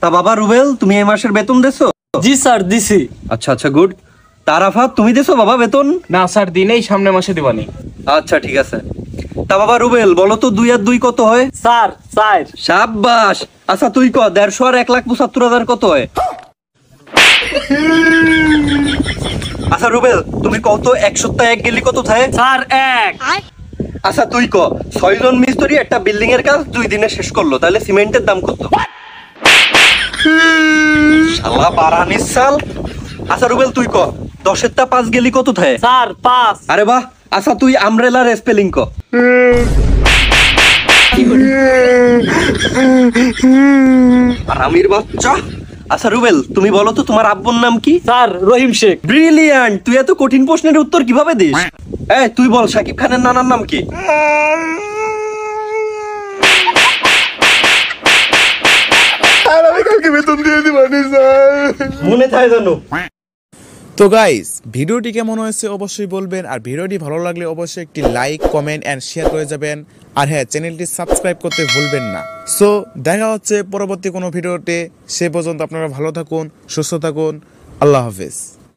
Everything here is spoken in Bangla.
তা বাবা রুবেল, তুমি এই মাসের বেতন দেছো? জি স্যার দিছি। আচ্ছা আচ্ছা, গুড। তা আরাফাত, তুমি দেছো বাবা বেতন? না স্যার, দিনেই সামনের মাসে দিবানি। আচ্ছা ঠিক আছে। তা বাবা রুবেল, বলো তো 2 আর 2 কত হয়? স্যার 4। সাব্বাস। আচ্ছা তুই ক, 150 আর 1,75,000 কত হয়? আচ্ছা রুবেল, তুমি কত 1 সপ্তাহ 1 গেলি কত থাকে? স্যার 1। আচ্ছা তুই ক, 6 জন মিস্ত্রি একটা বিল্ডিং এর কাজ 2 দিনে শেষ করলো, তাহলে সিমেন্টের দাম কত? শালা বারানিস সাল। আচ্ছা রুবেল তুই ক, 10 এর টা 5 গেলি কত থাকে? স্যার 5। আরে বাহ। আচ্ছা তুই আমব্রেলার স্পেলিং ক। আরামির বাচ্চা। আচ্ছা রুবেল, তুমি বলো তো তোমার আব্বুর নাম কি? স্যার রহিম শেখ। ব্রিলিয়ান্ট। তুই এত কঠিন প্রশ্নের উত্তর কিভাবে দিস? এই তুই বল, শাকিব খানের নানার নাম কি? আমি কালকে বেতন দিয়ে দিবানি স্যার। মনে থাকে জানো। তো গাইস, ভিডিওটি কেমন হয়েছে অবশ্যই বলবেন, আর ভিডিওটি ভালো লাগলে অবশ্যই একটি লাইক, কমেন্ট এন্ড শেয়ার করে যাবেন, আর হ্যাঁ, চ্যানেলটি সাবস্ক্রাইব করতে ভুলবেন না। সো দেখা হচ্ছে পরবর্তী কোনো ভিডিওতে। সে পর্যন্ত আপনারা ভালো থাকুন, সুস্থ থাকুন। আল্লাহ হাফেজ।